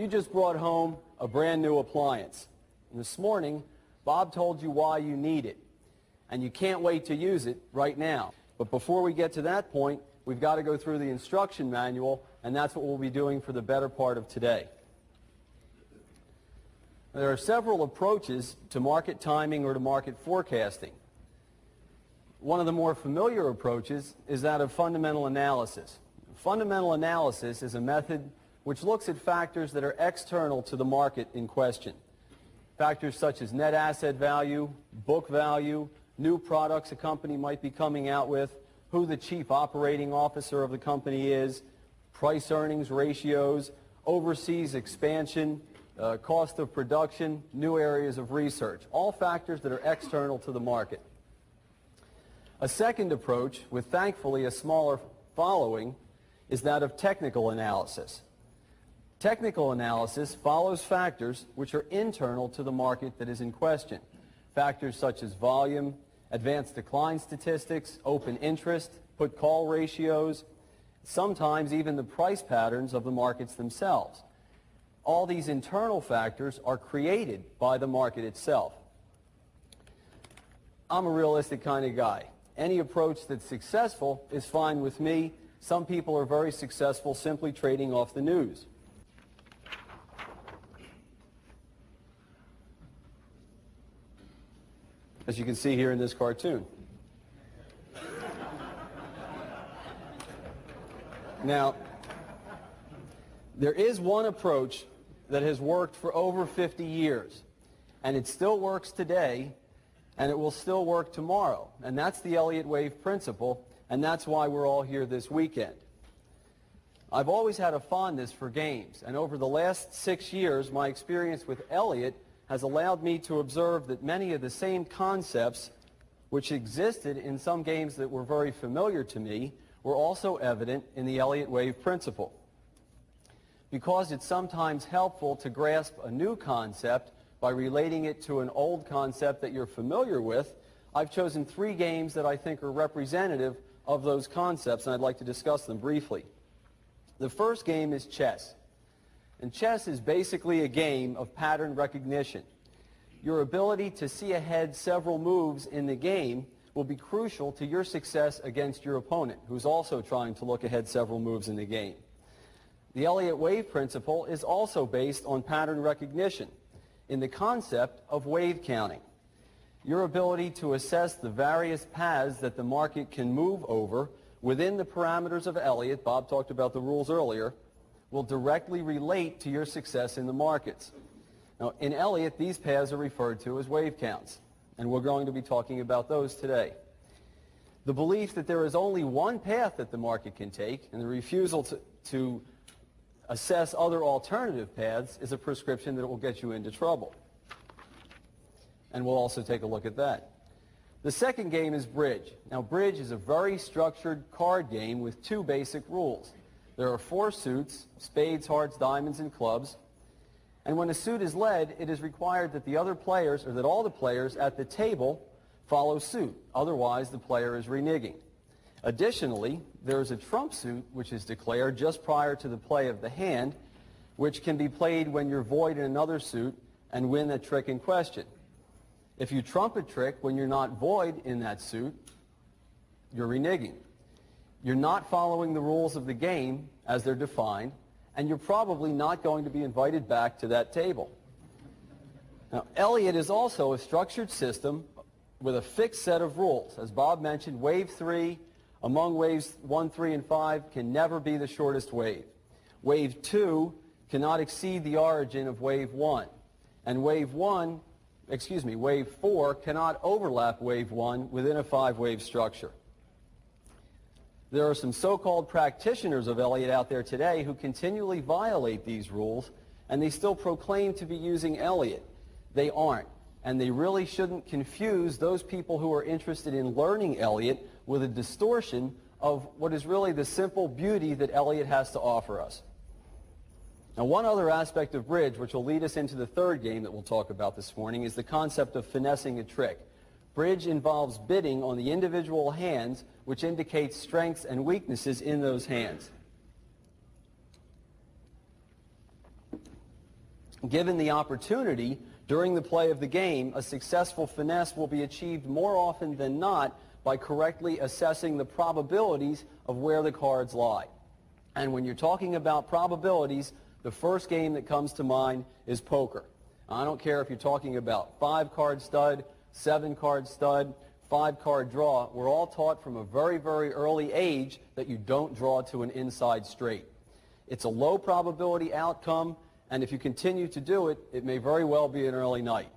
you just brought home a brand new appliance. And this morning, Bob told you why you need it. And you can't wait to use it right now. But before we get to that point, we've got to go through the instruction manual, and that's what we'll be doing for the better part of today. There are several approaches to market timing or to market forecasting. One of the more familiar approaches is that of fundamental analysis. Fundamental analysis is a method which looks at factors that are external to the market in question. Factors such as net asset value, book value, new products a company might be coming out with, who the chief operating officer of the company is, price-earnings ratios, overseas expansion, cost of production, new areas of research, all factors that are external to the market. A second approach, with thankfully a smaller following, is that of technical analysis. Technical analysis follows factors which are internal to the market that is in question. Factors such as volume, advanced decline statistics, open interest, put-call ratios, sometimes even the price patterns of the markets themselves. All these internal factors are created by the market itself. I'm a realistic kind of guy. Any approach that's successful is fine with me. Some people are very successful simply trading off the news. As you can see here in this cartoon. Now, there is one approach that has worked for over 50 years, and it still works today, and it will still work tomorrow, and that's the Elliott wave principle, and that's why we're all here this weekend. I've always had a fondness for games, and over the last 6 years, my experience with Elliott has allowed me to observe that many of the same concepts which existed in some games that were very familiar to me were also evident in the Elliott wave principle. Because it's sometimes helpful to grasp a new concept by relating it to an old concept that you're familiar with, I've chosen 3 games that I think are representative of those concepts, and I'd like to discuss them briefly. The first game is chess. And chess is basically a game of pattern recognition. Your ability to see ahead several moves in the game will be crucial to your success against your opponent, who's also trying to look ahead several moves in the game. The Elliott wave principle is also based on pattern recognition in the concept of wave counting. Your ability to assess the various paths that the market can move over within the parameters of Elliott, Bob talked about the rules earlier, will directly relate to your success in the markets. Now, in Elliott, these paths are referred to as wave counts, and we're going to be talking about those today. The belief that there is only one path that the market can take, and the refusal to assess other alternative paths, is a prescription that will get you into trouble. And we'll also take a look at that. The second game is bridge. Now, bridge is a very structured card game with 2 basic rules. There are 4 suits: spades, hearts, diamonds, and clubs. And when a suit is led, it is required that the other players, or that all the players at the table, follow suit. Otherwise, the player is reneging. Additionally, there is a trump suit which is declared just prior to the play of the hand, which can be played when you're void in another suit and win the trick in question. If you trump a trick when you're not void in that suit, you're reneging. You're not following the rules of the game as they're defined, and you're probably not going to be invited back to that table. Now, Elliott is also a structured system with a fixed set of rules. As Bob mentioned, wave 3 among waves 1, 3, and 5 can never be the shortest wave. Wave 2 cannot exceed the origin of wave 1. And wave 4 cannot overlap wave 1 within a 5-wave structure. There are some so-called practitioners of Elliott out there today who continually violate these rules, and they still proclaim to be using Elliott. They aren't, and they really shouldn't confuse those people who are interested in learning Elliott with a distortion of what is really the simple beauty that Elliott has to offer us. Now, one other aspect of bridge, which will lead us into the third game that we'll talk about this morning, is the concept of finessing a trick. Bridge involves bidding on the individual hands, which indicates strengths and weaknesses in those hands. Given the opportunity during the play of the game, a successful finesse will be achieved more often than not by correctly assessing the probabilities of where the cards lie. And when you're talking about probabilities, the first game that comes to mind is poker. I don't care if you're talking about 5-card stud, 7-card stud, 5-card draw. We're all taught from a very, very early age that you don't draw to an inside straight. It's a low probability outcome, and if you continue to do it, it may very well be an early night.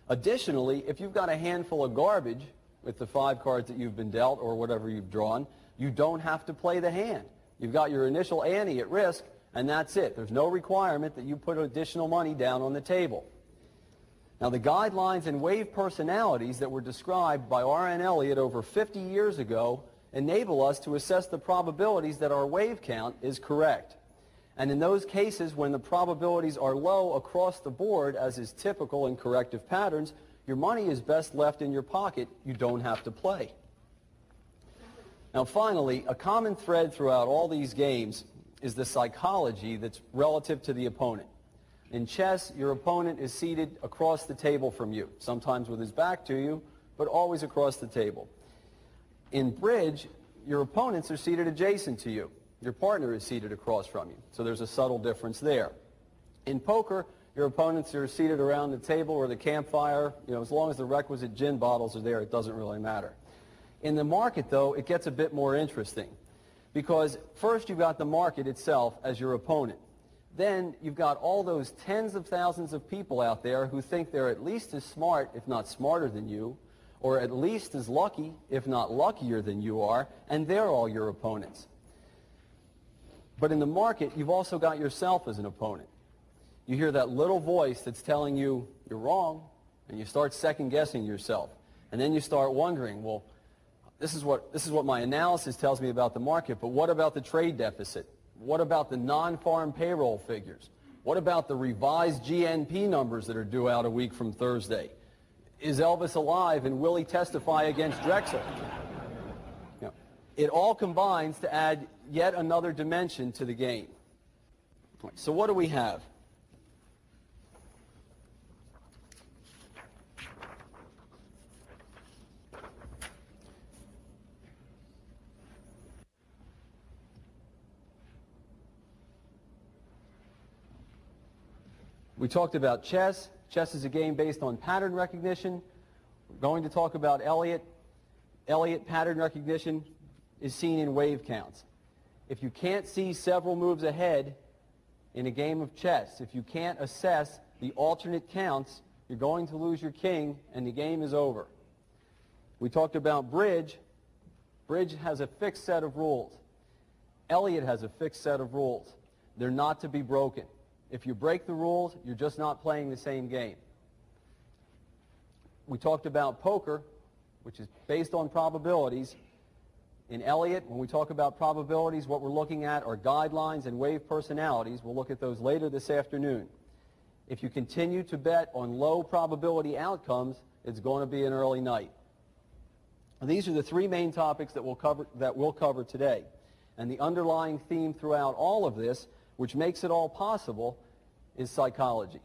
Additionally, if you've got a handful of garbage with the 5 cards that you've been dealt or whatever you've drawn, you don't have to play the hand. You've got your initial ante at risk, and that's it. There's no requirement that you put additional money down on the table. Now, the guidelines and wave personalities that were described by R.N. Elliott over 50 years ago enable us to assess the probabilities that our wave count is correct. And in those cases when the probabilities are low across the board, as is typical in corrective patterns, your money is best left in your pocket. You don't have to play. Now, finally, a common thread throughout all these games is the psychology that's relative to the opponent. In chess, your opponent is seated across the table from you, sometimes with his back to you, but always across the table. In bridge, your opponents are seated adjacent to you. Your partner is seated across from you, so there's a subtle difference there. In poker, your opponents are seated around the table or the campfire. As long as the requisite gin bottles are there, it doesn't really matter. In the market, though, it gets a bit more interesting, because first you've got the market itself as your opponent. Then you've got all those tens of thousands of people out there who think they're at least as smart, if not smarter than you, or at least as lucky, if not luckier than you are, and they're all your opponents. But in the market, you've also got yourself as an opponent. You hear that little voice that's telling you you're wrong, and you start second-guessing yourself. And then you start wondering, well, this is what my analysis tells me about the market, but what about the trade deficit? What about the non-farm payroll figures? What about the revised GNP numbers that are due out a week from Thursday? Is Elvis alive, and will he testify against Drexel? It all combines to add yet another dimension to the game. So what do we have? We talked about chess. Chess is a game based on pattern recognition. We're going to talk about Elliott. Elliott pattern recognition is seen in wave counts. If you can't see several moves ahead in a game of chess, if you can't assess the alternate counts, you're going to lose your king and the game is over. We talked about bridge. Bridge has a fixed set of rules. Elliott has a fixed set of rules. They're not to be broken. If you break the rules, you're just not playing the same game. We talked about poker, which is based on probabilities. In Elliott, when we talk about probabilities, what we're looking at are guidelines and wave personalities. We'll look at those later this afternoon. If you continue to bet on low probability outcomes, it's going to be an early night. And these are the 3 main topics that we'll cover today. And the underlying theme throughout all of this, which makes it all possible, is psychology.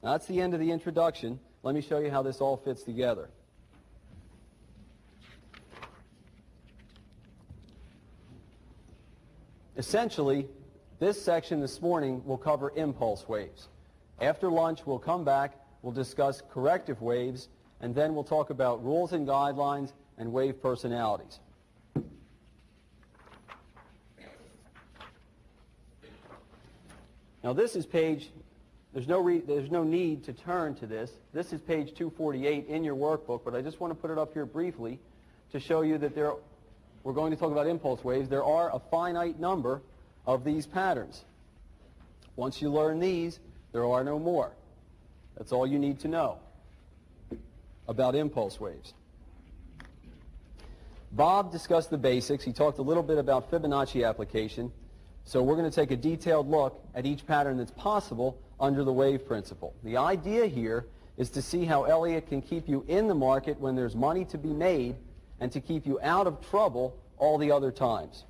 Now, that's the end of the introduction. Let me show you how this all fits together. Essentially, this section this morning will cover impulse waves. After lunch, we'll come back, we'll discuss corrective waves, and then we'll talk about rules and guidelines and wave personalities. Now, this is page, there's no need to turn to this. This is page 248 in your workbook, but I just want to put it up here briefly to show you that we're going to talk about impulse waves. There are a finite number of these patterns. Once you learn these, there are no more. That's all you need to know about impulse waves. Bob discussed the basics. He talked a little bit about Fibonacci application. So we're going to take a detailed look at each pattern that's possible under the wave principle. The idea here is to see how Elliott can keep you in the market when there's money to be made and to keep you out of trouble all the other times.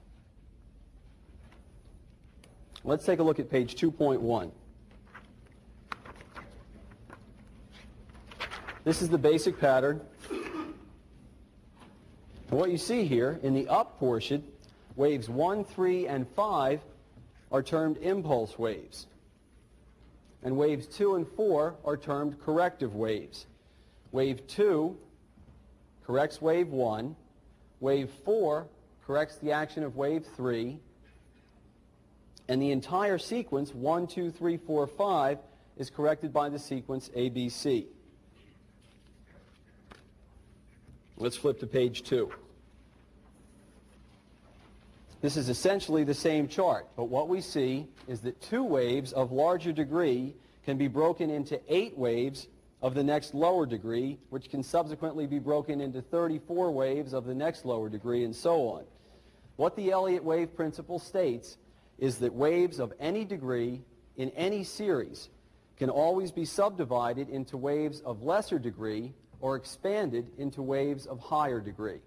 Let's take a look at page 2.1. This is the basic pattern. And what you see here in the up portion, waves 1, 3, and 5 are termed impulse waves. And waves 2 and 4 are termed corrective waves. Wave 2 corrects wave 1. Wave 4 corrects the action of wave 3. And the entire sequence, 1, 2, 3, 4, 5, is corrected by the sequence ABC. Let's flip to page 2. This is essentially the same chart, but what we see is that 2 waves of larger degree can be broken into 8 waves of the next lower degree, which can subsequently be broken into 34 waves of the next lower degree, and so on. What the Elliott wave principle states is that waves of any degree in any series can always be subdivided into waves of lesser degree or expanded into waves of higher degree.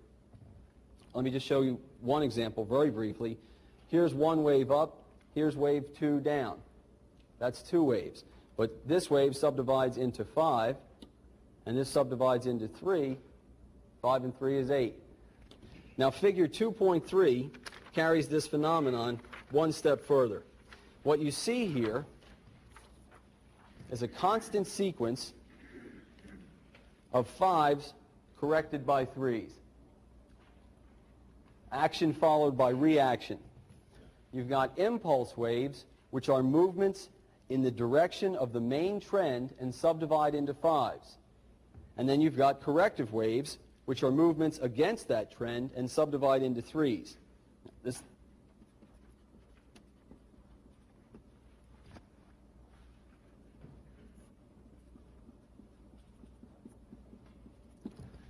Let me just show you one example very briefly. Here's one wave up, here's wave 2 down. That's 2 waves. But this wave subdivides into 5, and this subdivides into 3. 5 and 3 is 8. Now figure 2.3 carries this phenomenon one step further. What you see here is a constant sequence of 5s corrected by 3s. Action followed by reaction. You've got impulse waves, which are movements in the direction of the main trend and subdivide into 5s. And then you've got corrective waves, which are movements against that trend and subdivide into 3s.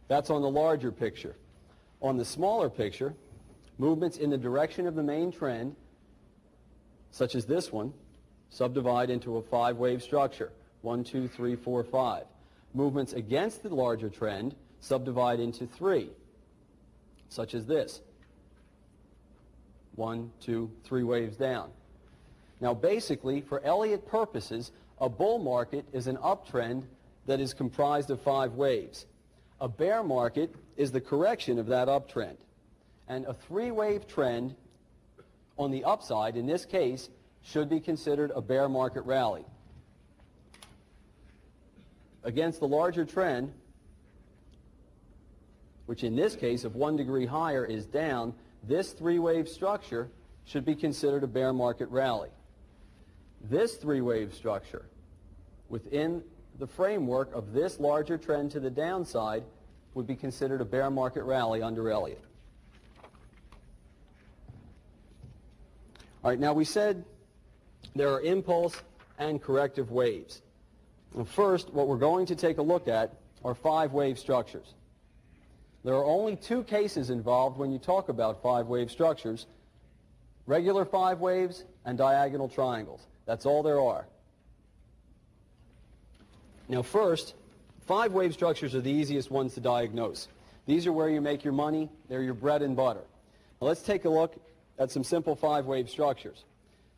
That's on the larger picture. On the smaller picture, movements in the direction of the main trend, such as this one, subdivide into a 5-wave structure. 1, 2, 3, 4, 5. Movements against the larger trend subdivide into 3, such as this. 1, 2, 3 waves down. Now basically, for Elliott purposes, a bull market is an uptrend that is comprised of 5 waves. A bear market is the correction of that uptrend. And a 3-wave trend on the upside, in this case, should be considered a bear market rally. Against the larger trend, which in this case, if 1 degree higher is down, this 3-wave structure should be considered a bear market rally. This 3-wave structure, within the framework of this larger trend to the downside, would be considered a bear market rally under Elliott. All right, now we said there are impulse and corrective waves. Well, first, what we're going to take a look at are 5-wave structures. There are only 2 cases involved when you talk about 5-wave structures: regular 5 waves and diagonal triangles. That's all there are. Now first, 5-wave structures are the easiest ones to diagnose. These are where you make your money. They're your bread and butter. Now let's take a look at some simple 5-wave structures.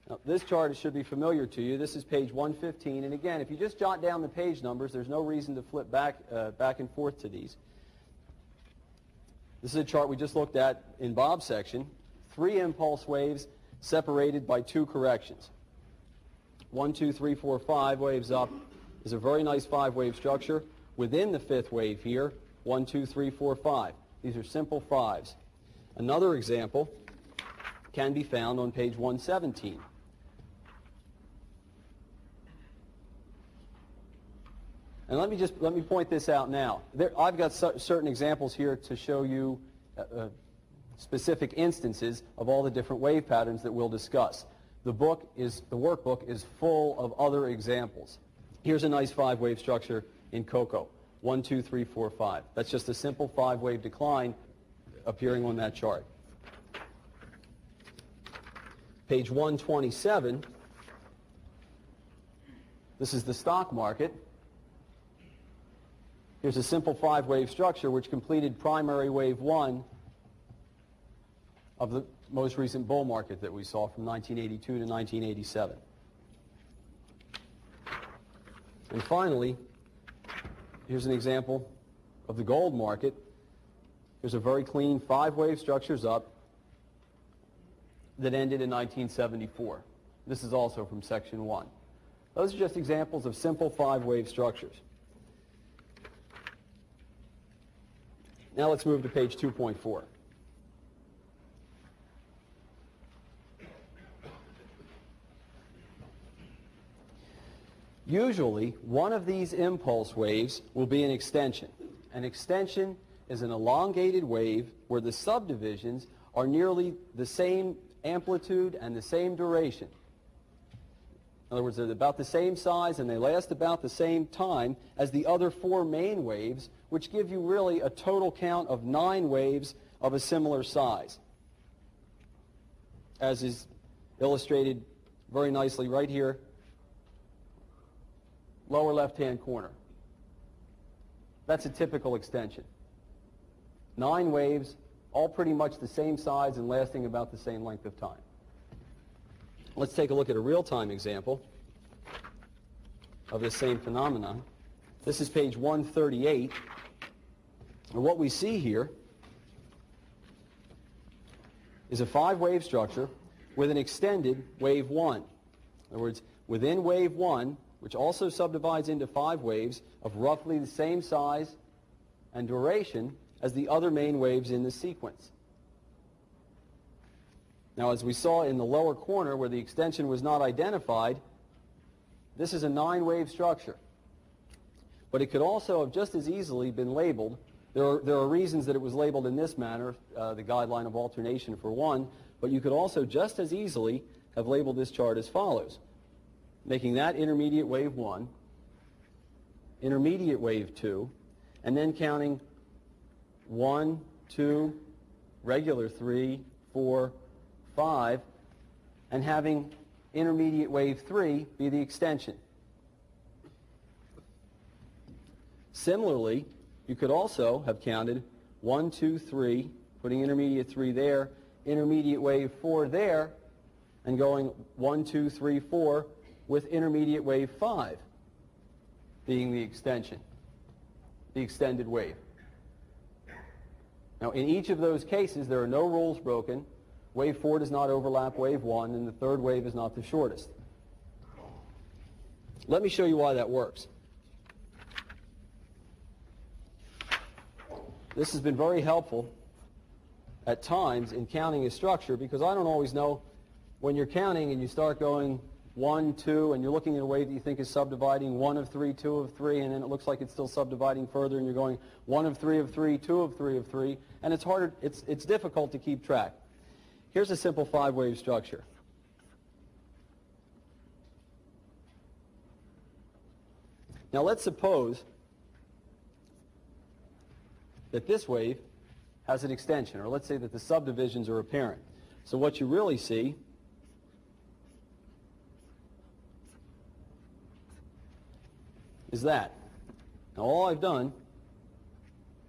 Now, this chart should be familiar to you. This is page 115. And again, if you just jot down the page numbers, there's no reason to flip back and forth to these. This is a chart we just looked at in Bob's section. 3 impulse waves separated by 2 corrections. 1, 2, 3, 4, 5 waves up is a very nice 5-wave structure. Within the 5th wave here, 1, 2, 3, 4, 5. These are simple 5s. Another example can be found on page 117. And let me point this out now. I've got certain examples here to show you specific instances of all the different wave patterns that we'll discuss. The workbook is full of other examples. Here's a nice 5-wave structure in cocoa. 1, 2, 3, 4, 5. That's just a simple 5-wave decline appearing on that chart. Page 127. This is the stock market. Here's a simple 5-wave structure which completed primary wave 1 of the most recent bull market that we saw from 1982 to 1987. And finally, Here's an example of the gold market. Here's a very clean 5-wave structures up that ended in 1974. This is also from section 1. Those are just examples of simple 5-wave structures. Now let's move to page 2.4. Usually, one of these impulse waves will be an extension. An extension is an elongated wave where the subdivisions are nearly the same amplitude and the same duration. In other words, they're about the same size and they last about the same time as the other 4 main waves, which give you really a total count of 9 waves of a similar size, as is illustrated very nicely right here, lower left-hand corner. That's a typical extension. 9 waves, all pretty much the same size and lasting about the same length of time. Let's take a look at a real-time example of this same phenomenon. This is page 138. And what we see here is a 5-wave structure with an extended wave 1. In other words, within wave 1, which also subdivides into 5 waves of roughly the same size and duration as the other main waves in the sequence. Now, as we saw in the lower corner where the extension was not identified, this is a 9-wave structure. But it could also have just as easily been labeled. There are reasons that it was labeled in this manner, the guideline of alternation for one, but you could also just as easily have labeled this chart as follows, making that intermediate wave 1, intermediate wave 2, and then counting 1, 2, regular 3, 4, 5, and having intermediate wave 3 be the extension. Similarly, you could also have counted 1, 2, 3, putting intermediate 3 there, intermediate wave 4 there, and going 1, 2, 3, 4 with intermediate wave 5 being the extension, the extended wave. Now, in each of those cases, there are no rules broken. Wave 4 does not overlap wave 1, and the third wave is not the shortest. Let me show you why that works. This has been very helpful at times in counting a structure, because I don't always know when you're counting and you start going 1, 2, and you're looking at a wave that you think is subdividing 1 of 3, 2 of 3, and then it looks like it's still subdividing further, and you're going 1 of 3 of 3, 2 of 3 of 3, and it's harder, it's difficult to keep track. Here's a simple 5-wave structure. Now let's suppose that this wave has an extension, or let's say that the subdivisions are apparent. So what you really see is that. Now all I've done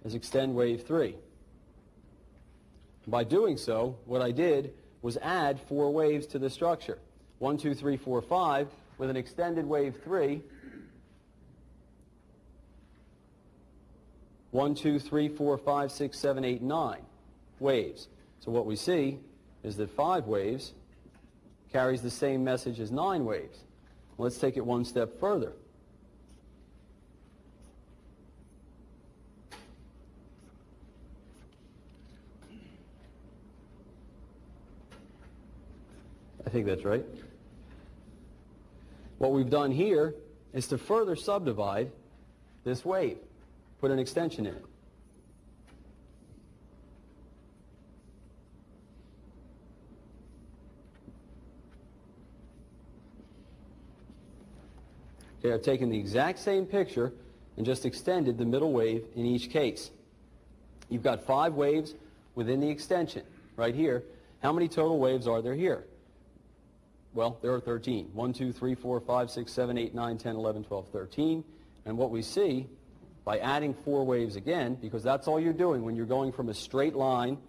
is extend wave 3. By doing so, what I did was add 4 waves to the structure. 1, 2, 3, 4, 5 with an extended wave 3. 1, 2, 3, 4, 5, 6, 7, 8, 9 waves. So what we see is that 5 waves carries the same message as 9 waves. Let's take it one step further. I think that's right. What we've done here is to further subdivide this wave, put an extension in it. Okay, I've taken the exact same picture and just extended the middle wave in each case. You've got 5 waves within the extension right here. How many total waves are there here? Well, there are 13. 1, 2, 3, 4, 5, 6, 7, 8, 9, 10, 11, 12, 13. And what we see, by adding 4 waves again, because that's all you're doing when you're going from a straight line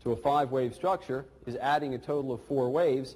to a 5-wave structure, is adding a total of 4 waves.